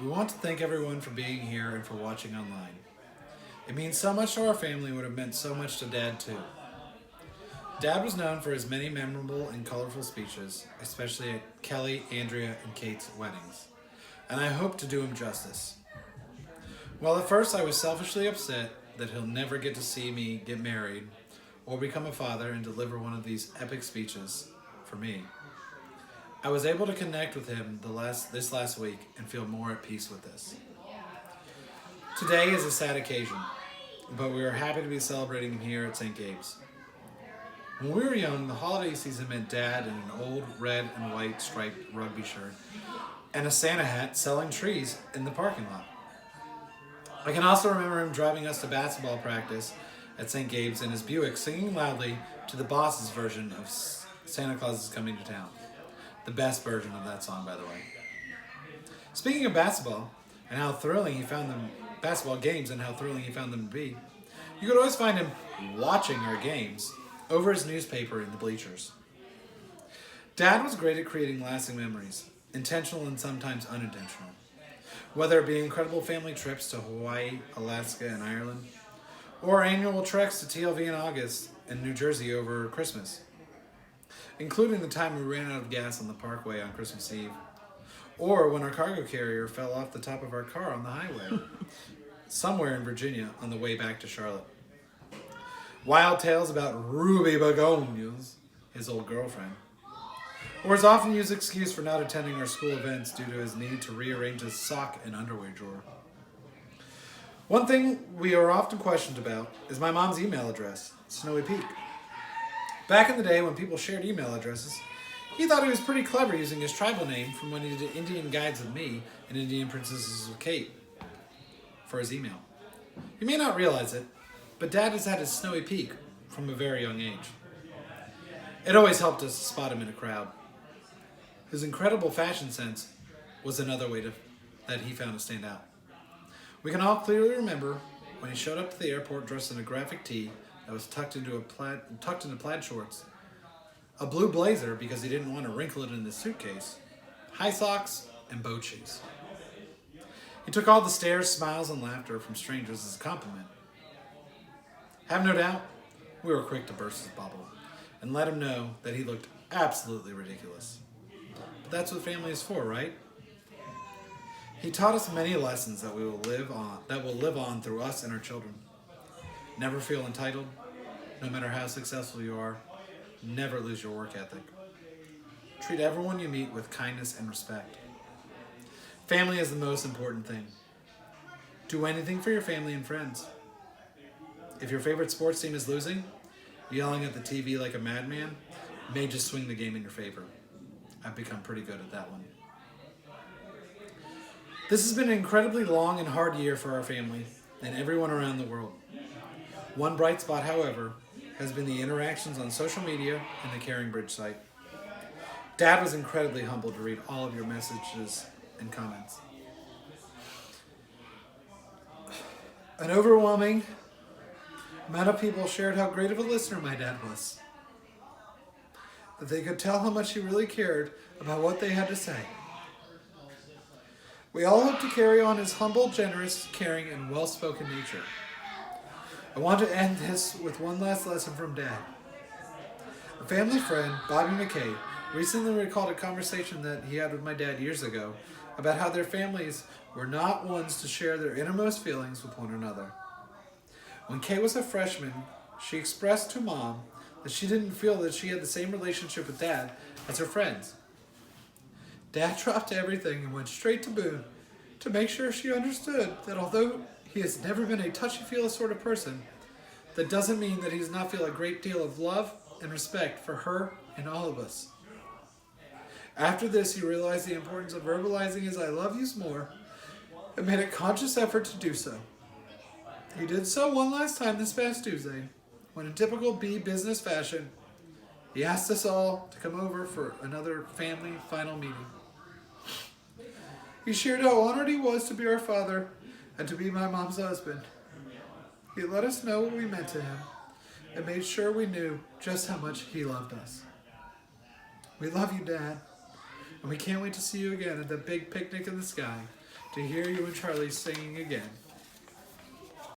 We want to thank everyone for being here and for watching online. It means so much to our family, would have meant so much to Dad too. Dad was known for his many memorable and colorful speeches, especially at Kelly, Andrea, and Kate's weddings, and I hope to do him justice. While at first I was selfishly upset that he'll never get to see me get married or become a father and deliver one of these epic speeches for me, I was able to connect with him this last week and feel more at peace with this. Today is a sad occasion, but we are happy to be celebrating him here at St. Gabe's. When we were young, the holiday season meant Dad in an old red and white striped rugby shirt and a Santa hat selling trees in the parking lot. I can also remember him driving us to basketball practice at St. Gabe's in his Buick, singing loudly to the Boss's version of Santa Claus is Coming to Town. The best version of that song, by the way. Speaking of basketball and how thrilling he found them, basketball games and how thrilling he found them to be, you could always find him watching our games over his newspaper in the bleachers. Dad was great at creating lasting memories, intentional and sometimes unintentional. Whether it be incredible family trips to Hawaii, Alaska, and Ireland, or annual treks to TLV in August and New Jersey over Christmas, including the time we ran out of gas on the parkway on Christmas Eve, or when our cargo carrier fell off the top of our car on the highway, somewhere in Virginia on the way back to Charlotte. Wild tales about Ruby Begonias, his old girlfriend, or his often used excuse for not attending our school events due to his need to rearrange his sock and underwear drawer. One thing we are often questioned about is my mom's email address, Snowy Peak. Back in the day when people shared email addresses, he thought he was pretty clever using his tribal name from when he did Indian Guides with me and Indian Princesses with Kate for his email. You may not realize it, but Dad has had his Snowy Peak from a very young age. It always helped us spot him in a crowd. His incredible fashion sense was another way that he found to stand out. We can all clearly remember when he showed up to the airport dressed in a graphic tee that was tucked into plaid shorts, a blue blazer because he didn't want to wrinkle it in his suitcase, high socks, and boat shoes. He took all the stares, smiles, and laughter from strangers as a compliment. Have no doubt, we were quick to burst his bubble and let him know that he looked absolutely ridiculous. But that's what family is for, right? He taught us many lessons that will live on through us and our children. Never feel entitled, no matter how successful you are. Never lose your work ethic. Treat everyone you meet with kindness and respect. Family is the most important thing. Do anything for your family and friends. If your favorite sports team is losing, yelling at the TV like a madman may just swing the game in your favor. I've become pretty good at that one. This has been an incredibly long and hard year for our family and everyone around the world. One bright spot, however, has been the interactions on social media and the Caring Bridge site. Dad was incredibly humbled to read all of your messages and comments. An overwhelming amount of people shared how great of a listener my dad was. That they could tell how much he really cared about what they had to say. We all hope to carry on his humble, generous, caring, and well-spoken nature. I want to end this with one last lesson from Dad. A family friend, Bobby McKay, recently recalled a conversation that he had with my dad years ago about how their families were not ones to share their innermost feelings with one another. When Kate was a freshman, she expressed to Mom that she didn't feel that she had the same relationship with Dad as her friends. Dad dropped everything and went straight to Boone to make sure she understood that although he has never been a touchy-feely sort of person, that doesn't mean that he does not feel a great deal of love and respect for her and all of us. After this, he realized the importance of verbalizing his I love yous more and made a conscious effort to do so. He did so one last time this past Tuesday, when in typical B business fashion, he asked us all to come over for another family final meeting. He shared how honored he was to be our father and to be my mom's husband. He let us know what we meant to him and made sure we knew just how much he loved us. We love you, Dad, and we can't wait to see you again at the big picnic in the sky to hear you and Charlie singing again.